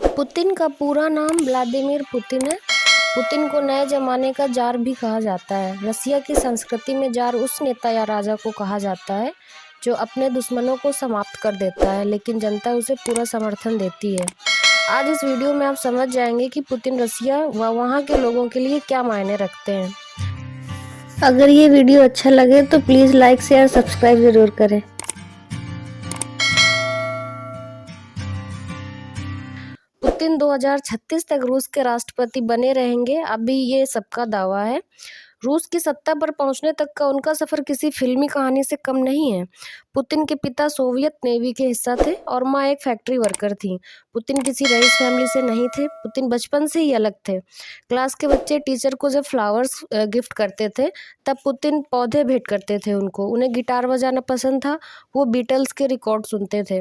Putin का पूरा नाम व्लादिमीर पुतिन है। पुतिन को नए जमाने का जार भी कहा जाता है। रसिया की संस्कृति में जार उस नेता या राजा को कहा जाता है जो अपने दुश्मनों को समाप्त कर देता है, लेकिन जनता उसे पूरा समर्थन देती है। आज इस वीडियो में आप समझ जाएंगे कि पुतिन रसिया व वहाँ के लोगों के लिए क्या मायने रखते हैं। अगर ये वीडियो अच्छा लगे तो प्लीज़ लाइक शेयर सब्सक्राइब ज़रूर करें। पुतिन 2036 तक रूस के राष्ट्रपति बने रहेंगे, अभी ये सबका दावा है। रूस की सत्ता पर पहुंचने तक का उनका सफर किसी फिल्मी कहानी से कम नहीं है। पुतिन के पिता सोवियत नेवी के हिस्सा थे और मां एक फैक्ट्री वर्कर थी। पुतिन किसी रईस फैमिली से नहीं थे। पुतिन बचपन से ही अलग थे। क्लास के बच्चे टीचर को जब फ्लावर्स गिफ्ट करते थे तब पुतिन पौधे भेंट करते थे उनको। उन्हें गिटार बजाना पसंद था, वो बीटल्स के रिकॉर्ड सुनते थे।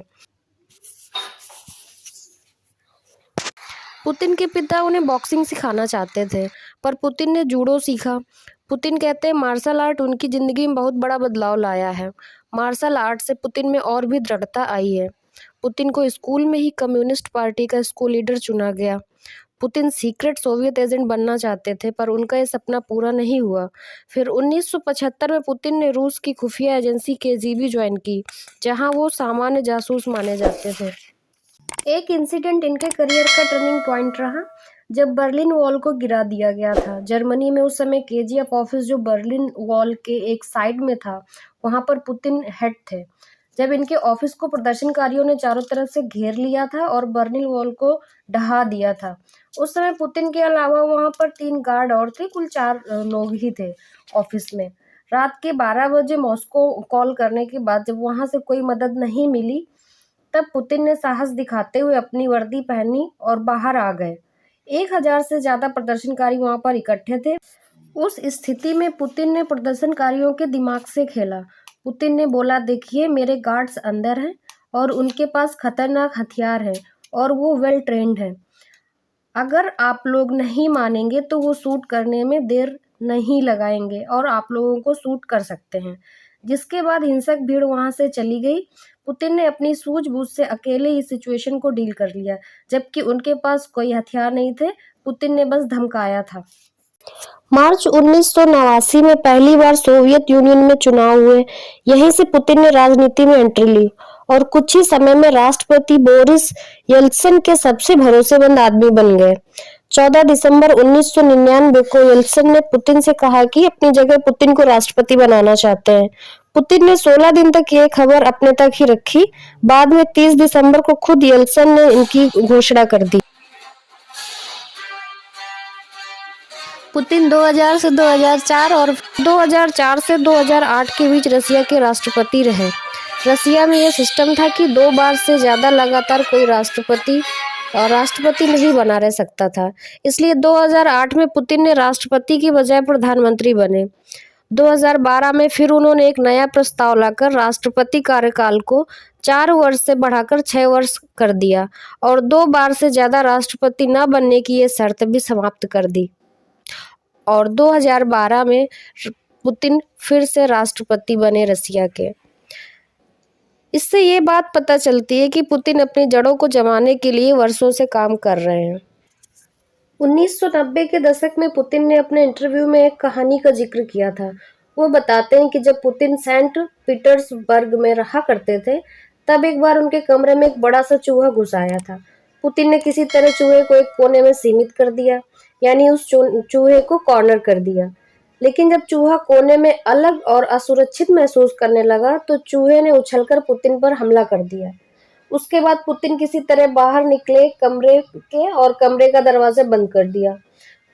पुतिन के पिता उन्हें बॉक्सिंग सिखाना चाहते थे, पर पुतिन ने जूडो सीखा। पुतिन कहते हैं मार्शल आर्ट उनकी ज़िंदगी में बहुत बड़ा बदलाव लाया है। मार्शल आर्ट से पुतिन में और भी दृढ़ता आई है। पुतिन को स्कूल में ही कम्युनिस्ट पार्टी का स्कूल लीडर चुना गया। पुतिन सीक्रेट सोवियत एजेंट बनना चाहते थे, पर उनका ये सपना पूरा नहीं हुआ। फिर 1975 में पुतिन ने रूस की खुफिया एजेंसी केजीबी ज्वाइन की, जहां वो सामान्य जासूस माने जाते थे। एक इंसिडेंट इनके करियर का टर्निंग पॉइंट रहा जब बर्लिन वॉल को गिरा दिया गया था। जर्मनी में उस समय केजीएफ ऑफिस जो बर्लिन वॉल के एक साइड में था, वहां पर पुतिन हेड थे। जब इनके ऑफिस को प्रदर्शनकारियों ने चारों तरफ से घेर लिया था और बर्लिन वॉल को ढहा दिया था, उस समय पुतिन के अलावा वहां पर 3 गार्ड और थे। कुल 4 लोग ही थे ऑफिस में। रात के 12 बजे मॉस्को कॉल करने के बाद जब वहां से कोई मदद नहीं मिली, तब पुतिन ने साहस दिखाते हुए अपनी वर्दी पहनी और बाहर आ गए। 1000 से ज्यादा प्रदर्शनकारी वहां पर इकट्ठे थे। उस स्थिति में पुतिन ने प्रदर्शनकारियों के दिमाग से खेला। पुतिन ने बोला, देखिए मेरे गार्ड्स अंदर हैं और उनके पास खतरनाक हथियार हैं और वो वेल ट्रेंड हैं। अगर आप लोग नहीं मानेंगे तो वो शूट करने में देर नहीं लगाएंगे और आप लोगों को शूट कर सकते हैं। जिसके बाद हिंसक भीड़ वहां से चली गई। पुतिन ने अपनी सूझबूझ से अकेले ही सिचुएशन को डील कर लिया, जबकि उनके पास कोई हथियार नहीं थे। पुतिन ने बस धमकाया था। मार्च 1989 में पहली बार सोवियत यूनियन में चुनाव हुए। यहीं से पुतिन ने राजनीति में एंट्री ली और कुछ ही समय में राष्ट्रपति बोरिस येल्त्सिन के सबसे भरोसेमंद आदमी बन गए। 14 दिसंबर 1999 को येल्त्सिन ने पुतिन से कहा कि अपनी जगह पुतिन को राष्ट्रपति बनाना चाहते हैं। पुतिन ने 16 दिन तक ये खबर अपने तक ही रखी। बाद में 30 दिसंबर को खुद येल्त्सिन ने इनकी घोषणा कर दी। पुतिन 2000 से 2004 और 2004 से 2008 के बीच रसिया के राष्ट्रपति रहे। रसिया में यह सिस्टम था कि 2 बार से ज़्यादा लगातार कोई राष्ट्रपति नहीं बना रह सकता था। इसलिए 2008 में पुतिन ने राष्ट्रपति की बजाय प्रधानमंत्री बने। 2012 में फिर उन्होंने एक नया प्रस्ताव लाकर राष्ट्रपति कार्यकाल को 4 वर्ष से बढ़ाकर 6 वर्ष कर दिया और 2 बार से ज़्यादा राष्ट्रपति न बनने की ये शर्त भी समाप्त कर दी। और 2012 में पुतिन फिर से राष्ट्रपति बने रसिया के। इससे ये बात पता चलती है कि पुतिन अपनी जड़ों को जमाने के लिए वर्षों से काम कर रहे हैं। 1990 के दशक में पुतिन ने अपने इंटरव्यू में एक कहानी का जिक्र किया था। वो बताते हैं कि जब पुतिन सेंट पीटर्सबर्ग में रहा करते थे, तब एक बार उनके कमरे में एक बड़ा सा चूहा घुस आया था। पुतिन ने किसी तरह चूहे को एक कोने में सीमित कर दिया, यानी उस चूहे को कॉर्नर कर दिया। लेकिन जब चूहा कोने में अलग और असुरक्षित महसूस करने लगा तो चूहे ने उछलकर पुतिन पर हमला कर दिया। उसके बाद पुतिन किसी तरह बाहर निकले कमरे के और कमरे का दरवाजा बंद कर दिया।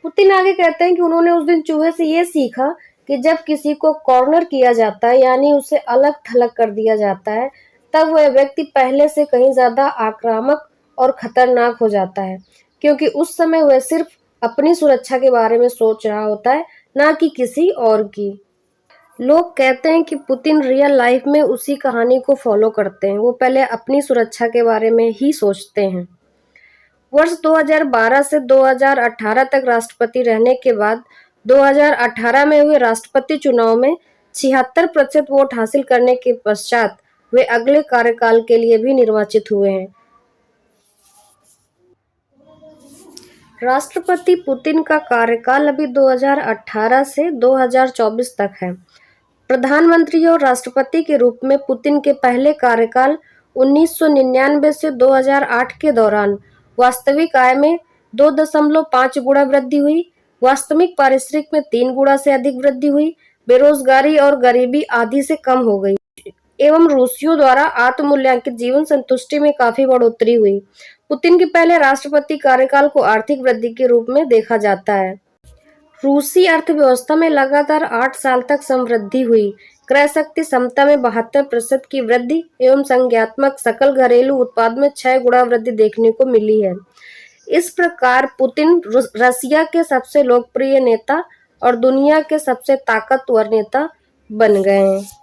पुतिन आगे कहते हैं कि उन्होंने उस दिन चूहे से ये सीखा कि जब किसी को कॉर्नर किया जाता है, यानी उसे अलग थलग कर दिया जाता है, तब वह व्यक्ति पहले से कहीं ज्यादा आक्रामक और खतरनाक हो जाता है, क्योंकि उस समय वह सिर्फ अपनी सुरक्षा के बारे में सोच रहा होता है, ना कि किसी और की। लोग कहते हैं कि पुतिन रियल लाइफ में उसी कहानी को फॉलो करते हैं। वो पहले अपनी सुरक्षा के बारे में ही सोचते हैं। वर्ष 2012 से 2018 तक राष्ट्रपति रहने के बाद 2018 में हुए राष्ट्रपति चुनाव में 76% वोट हासिल करने के पश्चात वे अगले कार्यकाल के लिए भी निर्वाचित हुए हैं। राष्ट्रपति पुतिन का कार्यकाल अभी 2018 से 2024 तक है। प्रधानमंत्री और राष्ट्रपति के रूप में पुतिन के पहले कार्यकाल 1999 से 2008 के दौरान वास्तविक आय में 2.5 गुना वृद्धि हुई, वास्तविक पारिश्रमिक में 3 गुना से अधिक वृद्धि हुई, बेरोजगारी और गरीबी आधी से कम हो गई एवं रूसियों द्वारा आत्ममूल्यांकित जीवन संतुष्टि में काफी बढ़ोतरी हुई। पुतिन के पहले राष्ट्रपति कार्यकाल को आर्थिक वृद्धि के रूप में देखा जाता है। रूसी अर्थव्यवस्था में लगातार 8 साल तक समृद्धि हुई। क्रय शक्ति क्षमता में 72% की वृद्धि एवं संज्ञात्मक सकल घरेलू उत्पाद में 6 गुना वृद्धि देखने को मिली है। इस प्रकार पुतिन रसिया के सबसे लोकप्रिय नेता और दुनिया के सबसे ताकतवर नेता बन गए हैं।